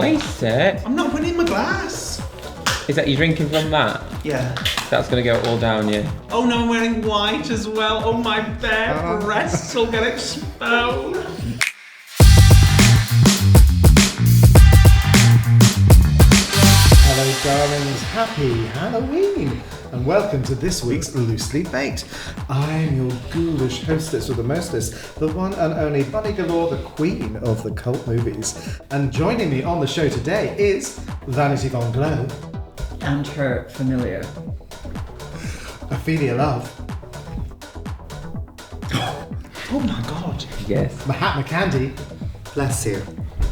waste it. I'm not putting it in my glass. Is that you drinking from that? Yeah. That's going to go all down you. Oh no, I'm wearing white as well. Oh, my bare breasts will get exposed. Hello darlings, happy Halloween and welcome to this week's Loosely Baked. I'm your ghoulish hostess with the mostest, the one and only Bunny Galore, the queen of the cult movies. And joining me on the show today is Vanity von Glow. And her familiar. Ophelia Love. Oh my god. Yes. Mahatma Khandi. Bless you.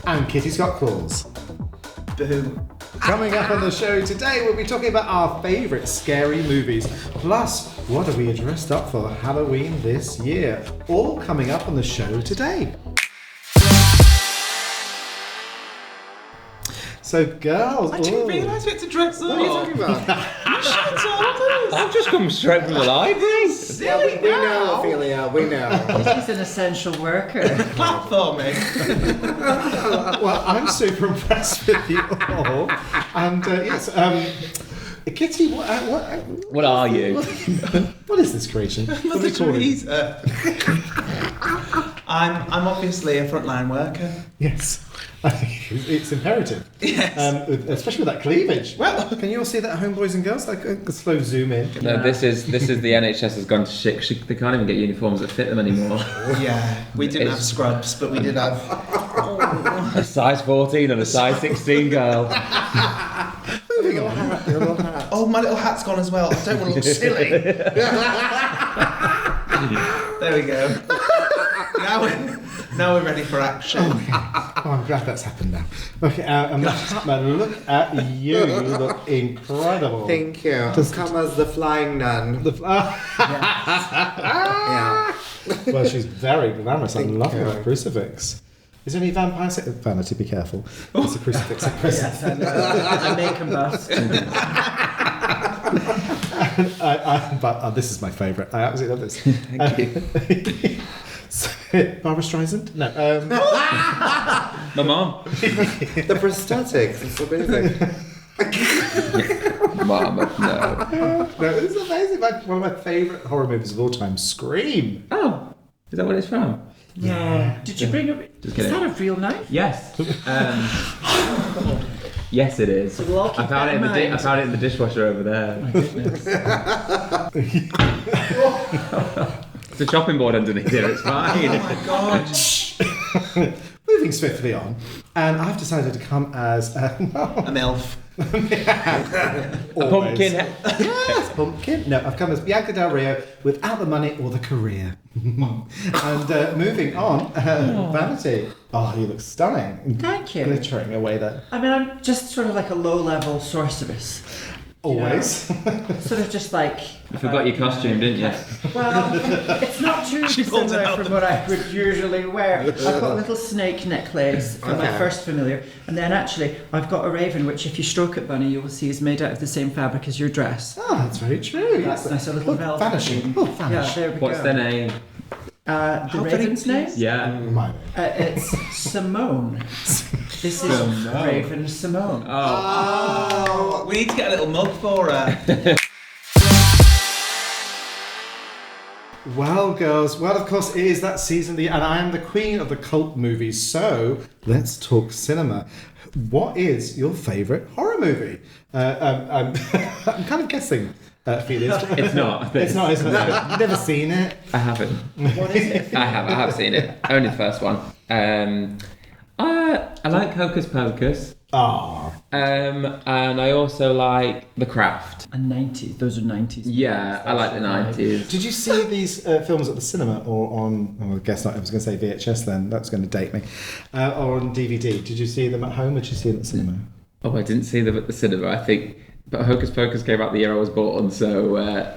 And Kitty Scott Claus. Boo. Coming up on the show today, we'll be talking about our favourite scary movies. Plus, what are we dressed up for Halloween this year? All coming up on the show today. So, girls, I didn't realise we had to dress up. What are you talking about? You should have told us. I've just come straight from the library. Silly we know, Ophelia, we know. She's an essential worker. Clap for me. well, I'm super impressed with you all. And yes, Kitty, What are you? what is this creation? What are Mother we calling it? Teresa. I'm obviously a frontline worker. Yes. I think it's imperative. Yes. Especially with that cleavage. Well, Can you all see that at home, boys and girls? Like a slow zoom in. No, this is the NHS has gone to shit. They can't even get uniforms that fit them anymore. yeah, we didn't have scrubs, but we did have. A size 14 and a size 16 girl. Moving on. Oh, my little hat's gone as well. I don't want to look silly. There we go. Now we're ready for action. Oh, I'm glad that's happened now. Okay, Mahatma, look at you. You look incredible. Thank you. Come as the flying nun. Yeah. Well, she's very glamorous. I Thank love you. that crucifix. Is there any vampire sex? Vanity, be careful. It's a crucifix at Christmas. Yes, I know. I may combust. But this is my favourite. I absolutely love this. Thank you. So, Barbara Streisand? No. My mom. The prosthetics. It's amazing. Mom, no. No, this is amazing. One of my favourite horror movies of all time, Scream. Oh, is that what it's from? Yeah. Did you bring a... Just Is kidding. that a real knife? Yes. Yes, it is. So we'll all keep I found that it in in the mind. I found it in the dishwasher over there. My goodness. It's a chopping board underneath here. It's fine. Oh my god. Moving swiftly on, and I've decided to come as A MILF. A pumpkin. Yes, pumpkin. No, I've come as Bianca Del Rio without the money or the career. And moving on, Vanity. Oh, you look stunning. Thank you. Glittering away there. I mean, I'm just sort of like a low-level sorceress. Always. Sort of just like... You forgot your costume, didn't you? Well, it's not too She pulled it similar out from the- what I would usually wear. I've got a little snake necklace for my Okay. first familiar, and then actually I've got a raven, which if you stroke it, Bunny, you will see is made out of the same fabric as your dress. Oh, that's very true. That's nice, a little Look, velvet. vanishing. Oh, vanish. Yeah, there we What's go. their name? The raven's name? Yeah. Mine. It's Simone. This is Simone. Raven Simone. Oh. We need to get a little mug for her. Well, girls, well, of course, it is that season, and I am the queen of the cult movies, so let's talk cinema. What is your favourite horror movie? I'm kind of guessing, Felix. It's not. It's not, isn't it? You've never seen it? I haven't. What is it? I have seen it. Only the first one. I like Hocus Pocus. Ah, And I also like The Craft. And 90s. Those are 90s. Yeah, I like the 90s. did you see these films at the cinema or on? Oh, I guess not. I was going to say VHS then. That's going to date me. Or on DVD. Did you see them at home or did you see them at the cinema? Oh, I didn't see them at the cinema, I think. But Hocus Pocus came out the year I was born, so... I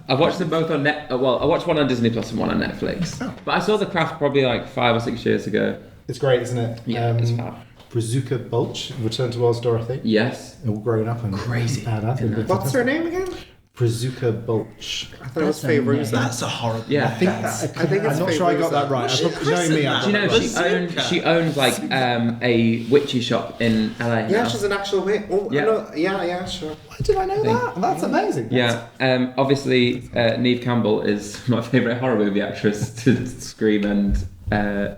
watched them both on I watched one on Disney Plus and one on Netflix. Oh. But I saw The Craft probably like 5 or 6 years ago. It's great, isn't it? Yeah, it's fab. Brazuka Bulch, Return to Oz Dorothy. Yes. All grown up and Crazy. badass. Yeah. What's her name again? Brazuca Bulch. I thought it was That's a Feyruza. name. That's a horrible. Yeah. I think it's I'm not sure I got that right. Knowing me, I Do you know Bazooka. she owns like a witchy shop in LA Yeah, now? she's an actual witch. Oh, Yeah. no, yeah, sure. Why did I know that? That's amazing. Yeah, obviously Neve Campbell is my favourite horror movie actress to Scream and The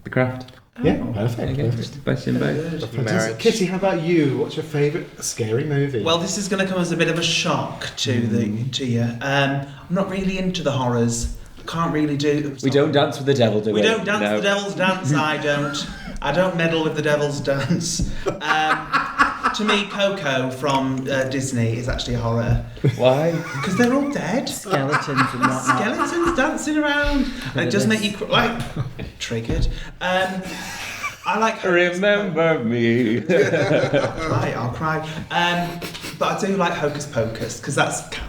Craft. Yeah, perfect. Okay, perfect. best in both. Fantastic. Marriage. Kitty, how about you? What's your favourite scary movie? Well, this is going to come as a bit of a shock to you. I'm not really into the horrors. I can't really do. We don't dance with the devil, do we? We don't dance No. the devil's dance. I don't meddle with the devil's dance. To me, Coco from Disney is actually a horror Why? because they're all dead. Skeletons and whatnot. Skeletons dancing around, and it does make you triggered. I like. Remember me. I'll cry. But I do like Hocus Pocus because that's camp.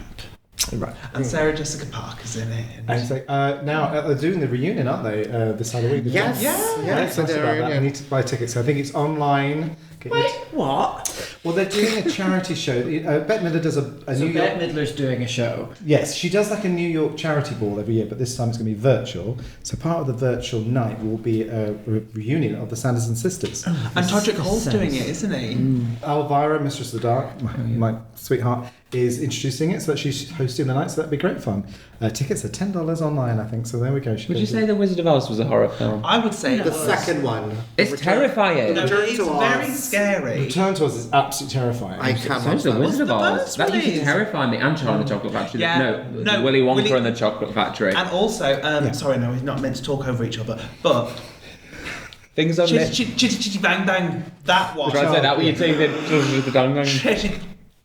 Right. And Sarah Jessica Parker's in it. And so, now they're doing the reunion, aren't they? This Halloween. Yes. Yeah. Yeah. Excited they're about that. I reunion. need to buy tickets. I think it's online. Get your- Wait, what? Well, they're doing a charity show. Bette Midler does a So New Bette York. Midler's doing a show. Yes, she does like a New York charity ball every year, but this time it's going to be virtual. So part of the virtual night will be a reunion of the Sanderson sisters. And Todrick Hall's doing it, isn't he? Elvira, Mistress of the Dark, my sweetheart, is introducing it, so that she's hosting the night. So that'd be great fun. Tickets are $10 online, I think. So there we go. Would you say The Wizard of Oz was a horror film? I would say The second one. It's terrifying. No, Return it's to very Oz. scary. Return to Us is absolutely terrifying. I can't So watch is The that. Wizard of the Oz. first That one used to is. terrify me. And Charlie and the Chocolate Factory. Yeah. No, Willy Wonka Willy- and the Chocolate Factory. And also, sorry, no, we're not meant to talk over each other, but Things I've missed. Chitty Bang Bang, that one. Try to say that what you're saying. The dong dong.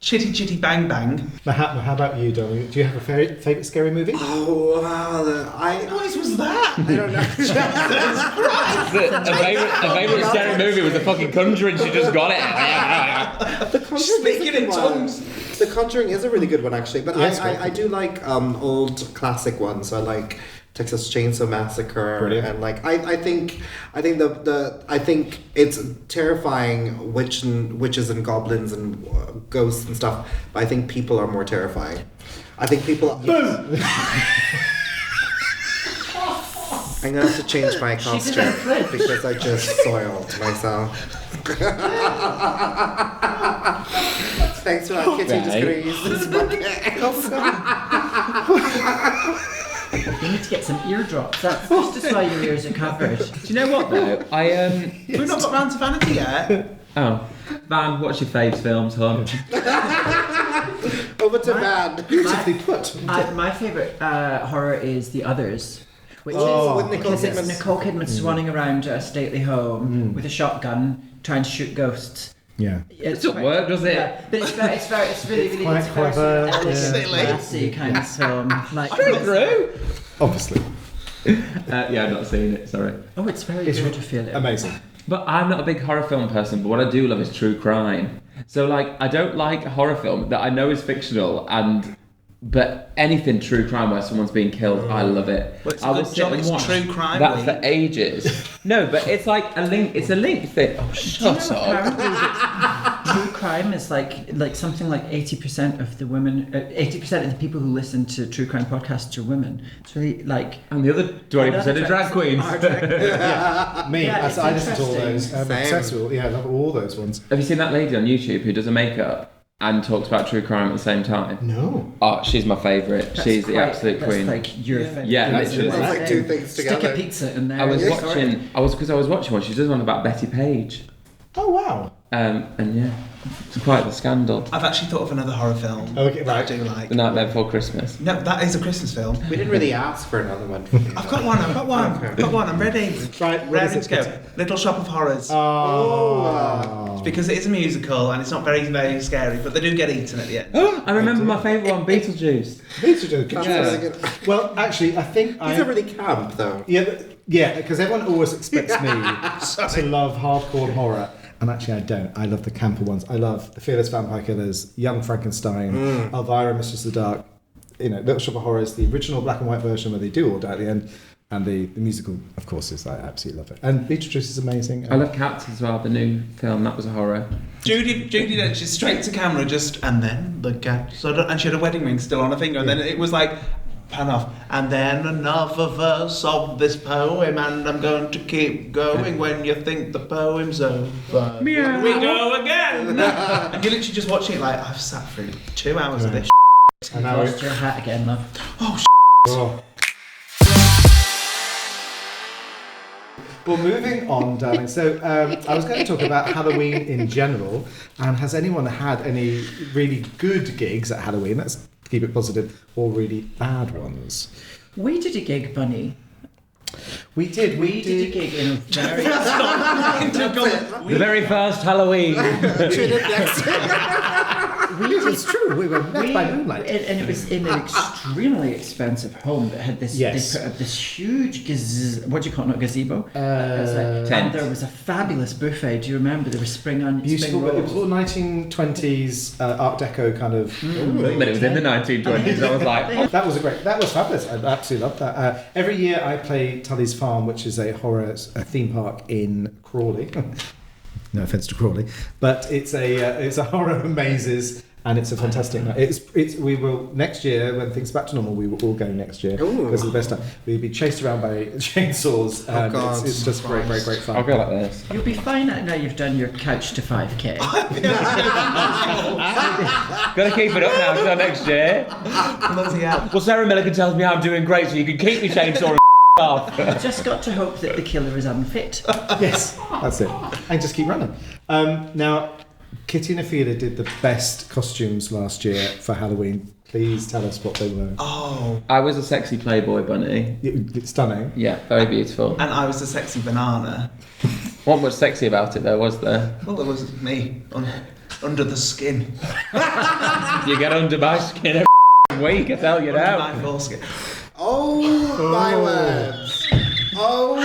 Chitty Bang Bang. Mahatma, how about you, darling? Do you have a favourite scary movie? Oh, wow. What noise was that? I don't know. A favourite scary movie was The fucking Conjuring. She just got it. The Conjuring Speaking is a in good one. tongues. The Conjuring is a really good one, actually. But Yes, I do like old classic ones. So I like Texas Chainsaw Massacre. Brilliant. And like I think it's terrifying witches and goblins and ghosts and stuff. But I think people are more terrifying. I think people. Boom. I'm gonna have to change my costume because I just soiled myself. Thanks for that, Kitty. Just gonna use this bucket. You need to get some eardrops. That's just why your ears are covered. Do you know what though? We've not got round to Vanity yet. Oh, Van, what's your faves films, hon? Over to Van. Beautifully put. My favourite horror is The Others. Which Oh, is with Nicole because it's Kidman. Nicole Kidman swanning around a stately home with a shotgun trying to shoot ghosts. Yeah. It doesn't work, does it? Yeah, but it's really quite it's very clever, sort of elegant, yeah. classy kind of film. Like, True. Obviously. Yeah, I've not seen it. Sorry. oh, it's very It's good, Ophelia. amazing. But I'm not a big horror film person, but what I do love is true crime. So, like, I don't like a horror film that I know is fictional, but anything true crime where someone's being killed, I love it. Well, it's a I will good sit job and it's watch True Crime that Week. for ages. No, but it's like a link. It's a link thing. Oh, shut up. Apparently, true crime is like something like 80% of the women, 80% of the people who listen to true crime podcasts are women. It's really like. And the other 20% are drag queens. Are drag- Me, Yeah, it's I listen to all those. interesting. I'm obsessed with I love all those ones. Have you seen that lady on YouTube who does her makeup and talks about true crime at the same time? No. Oh, she's my favourite. She's the absolute queen. That's like your favourite. Yeah, That's literally. It's like two things Stick together. a pizza in there. I was Yeah. watching one. She does one about Betty Page. Oh wow. And yeah, it's quite the scandal. I've actually thought of another horror film Okay, that I right. do like. The Nightmare Before Christmas. No, that is a Christmas film. We didn't really ask for another one. I've got one, I'm ready. Right, what Raring is to it? go. Little Shop of Horrors. Oh. Because it is a musical and it's not very, very scary, but they do get eaten at the end. I remember my favourite one, Beetlejuice. Beetlejuice. That's Yeah. really good. Well, actually, I think These are really camp, though. Yeah, because everyone always expects me to love hardcore horror. And actually, I don't. I love the camper ones. I love The Fearless Vampire Killers, Young Frankenstein, Elvira, Mistress of the Dark. Little Shop of Horrors, the original black and white version where they do all die at the end. And the musical, of course, is I absolutely love it. And Beetlejuice is amazing. I love Cats as well, the new film, that was a horror. Judy did, she's straight to camera, and then the cat. And she had a wedding ring still on her finger, and then it was like, pan off. And then another verse of this poem, and I'm going to keep going when you think the poem's over. Meow. We go again! And you're literally just watching it like, I've sat through 2 hours of this. And now Lost your hat again, love. Oh. Well, moving on, darling. So, I was going to talk about Halloween in general, and has anyone had any really good gigs at Halloween? Let's keep it positive, or really bad ones? We did a gig, Bunny. We did We did a gig in a very... The very first Halloween. It's true. We were met by moonlight. And it was in an extremely expensive home that had this. Yes. They put up this huge what do you call it? Gazebo. Tent. And there was a fabulous buffet. Do you remember? There was spring Beautiful. It was rolls. all 1920s Art Deco kind of. But it was in the 1920s, I was like, oh. That was fabulous. I absolutely loved that. Every year I play Tully's Farm, which is a horror theme park in Crawley. No offense to Crawley, but it's a horror mazes, and it's a fantastic night. We will next year, when things are back to normal, we will all go next year because it's the best time. We'll be chased around by chainsaws. And God. it's just great fun. I'll go like this. You'll be fine now you've done your couch to 5k. Gotta keep it up now until next year. Bloody hell. Well, Sarah Millican tells me I'm doing great, so you can keep me chainsaw off. Just got to hope that the killer is unfit. Yes, that's it. And just keep running. Now, Kitty and Ophelia did the best costumes last year for Halloween. Please tell us what they were. Oh. I was a sexy Playboy bunny. It's stunning. Yeah, very beautiful. And I was a sexy banana. What was sexy about it though, was there? Well, there was me under the skin. You get under my skin every week, I tell you Under now. my foreskin. Oh my words. Oh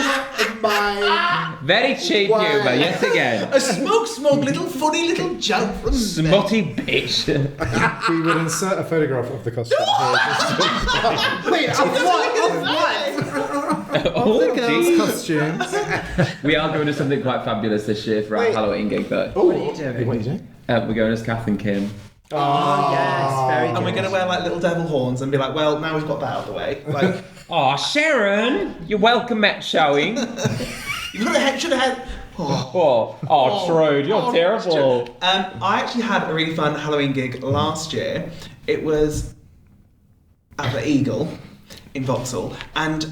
my. Very cheap Why? humour, yet again. A smug little funny little joke from Smutty bitch. We will insert a photograph of the costume here. Wait, of what? Oh, The girls' geez. costumes. We are going to something quite fabulous this year for our Wait. Halloween gig though. Oh, What are you doing? What are you doing? We're going as Kath and Kim. Oh, yes, very good. And we're going to wear like little devil horns and be like, well, now we've got that out of the way. Like, Oh, Sharon, you're welcome at showing. you should have had. Oh, Trude, you're terrible. I actually had a really fun Halloween gig last year. It was at the Eagle in Vauxhall, and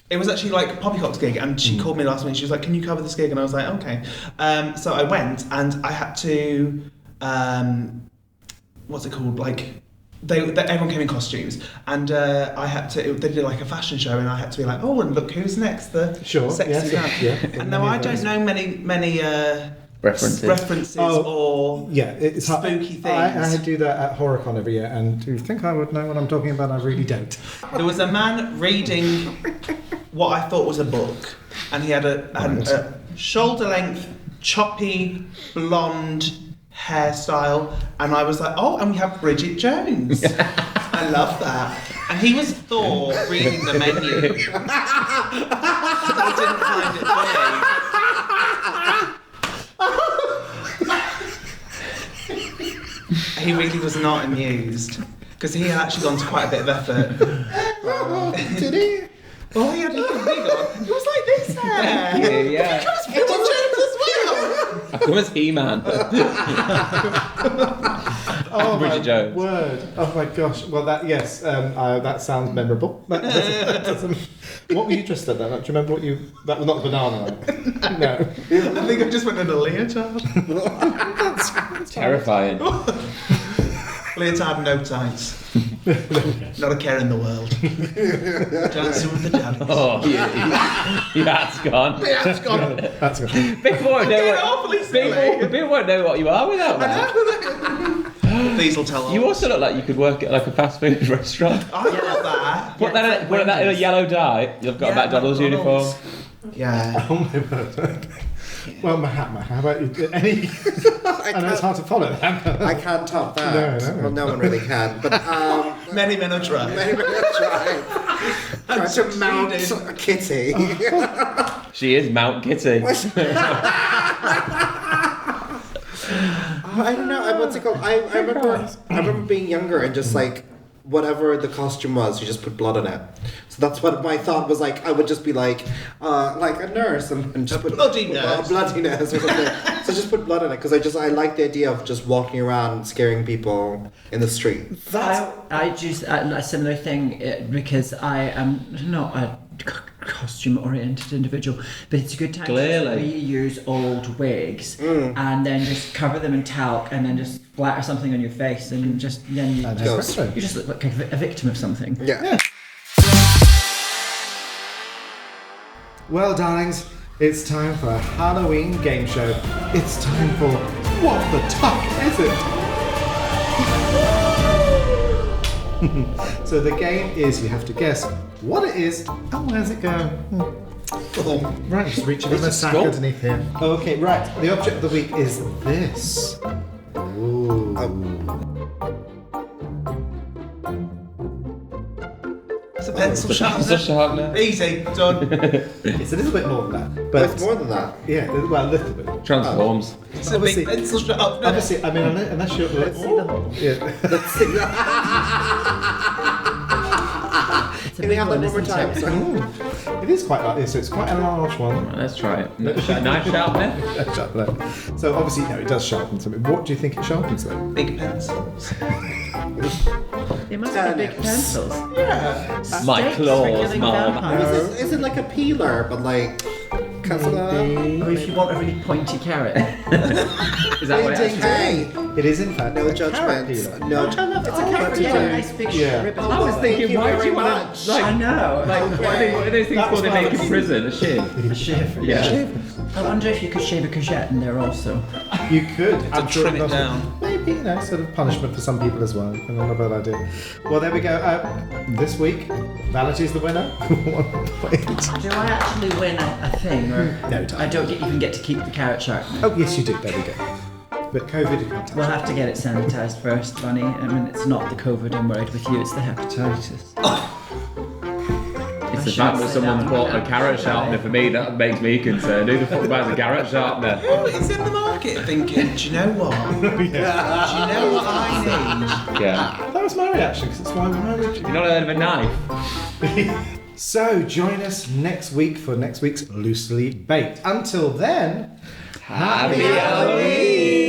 it was actually like Poppycock's gig, and she called me last minute. She was like, "Can you cover this gig?" And I was like, "Okay." So I went, and I had to. What's it called? Like. Everyone came in costumes, and I had to. They did like a fashion show, and I had to be like, "Oh, and look who's next!" The sexy man. And now I don't know many references or it's spooky things. I do that at HorrorCon every year, and do you think I would know what I'm talking about? I really don't. There was a man reading what I thought was a book, and he had a shoulder-length, choppy, blonde hairstyle, and I was like, oh, and we have Bridget Jones. I love that. And he was Thor reading the menu. He didn't find it funny. He really was not amused, because he had actually gone to quite a bit of effort. Did he? Oh, he had a little wig on. It was like this hair. Yeah. It was Bridget Jones as well. I come as He-Man. Oh Bridget my Jones. word! Oh my gosh! Well, that sounds memorable. That doesn't. What were you dressed at? That? Do you remember what you? That was not banana. Like. No. I think I just went in a leotard. Terrifying. Leotard, no tights. Not a care in the world. Dancing with the daddies. Oh, yeah, that's gone. That's gone. That's good. People won't know awfully silly. people won't know what you are without that. These will tell. You also look like you could work at like a fast food restaurant. I love that. Put that in a yellow dye. You've got a McDonald's uniform. Yeah. Oh my word. Well, Mahatma, how about you? Any? I know it's hard to follow that. I can't top that. No. Well, no one really can. But Many men have tried. many try to mount Kitty. She is Mount Kitty. I don't know. What's it called? I remember being younger and just like whatever the costume was, you just put blood on it. So that's what my thought was like. I would just be like a nurse and just put bloody nurse. bloody nurse or something. So just put blood on it because I like the idea of just walking around scaring people in the street. I just a similar thing because I am not a costume-oriented individual, but it's a good time Clearly. to reuse old wigs and then just cover them in talc and then just splatter something on your face and just then you just look like a victim of something. Yeah. Well, darlings, it's time for a Halloween game show. It's time for What the Tuck Is It? So the game is you have to guess what it is and where's it going. Right, just reaching in the sack underneath here. Okay, right. The object of the week is this. Ooh. It's a pencil Pencil sharpener. sharpener. Easy, done. It's a little bit more than that. But It's more than that. yeah, well, a little bit. Transforms. It's a big pencil sharpener. Obviously, I mean, unless you're... Let's see the hole. Yeah. Let's see. It's a Can we big have that one, one more isn't time? it? Sorry. It is quite like this, so it's quite a large one. Right, let's try it. Knife sharpener. So obviously, no, it does sharpen something. What do you think it sharpens then? Big pencils. They must be big pencils. My Stakes for claws, killing Mom. vampires. Is it like a peeler, but like Or if you want a really pointy carrot. Is that what it is? Hey, It is in fact no a carrot judgment. peeler. No. It's a carrot. carrot. Yeah, a nice big Yeah. ribbon. I was thinking, Thank you why do you very want much. to, like, I know. like what are those things That was called they my make in other- prison? A shiv. A shiv. Yeah. I wonder if you could shave a courgette in there also. You could. To trim it down. Maybe, sort of punishment for some people as well. Not a bad idea. Well, there we go. This week, Vanity's the winner. 1 point. Do I actually win a thing, or No, don't. I don't even get to keep the carrot sharpener? Oh, yes, you do. There we go. But COVID, you can't touch. We'll have to get it sanitised first, Bunny. I mean, it's not the COVID I'm worried with you, it's the hepatitis. It's the fact that someone bought a carrot sharpener for me that makes me concerned. Who the fuck buys a carrot sharpener? Oh, it's in the market thinking, do you know what? Do you know what I need? Yeah. That was my reaction, because it's why would you? You not heard of a knife? So, join us next week for next week's Loosely Baked. Until then, Happy Halloween!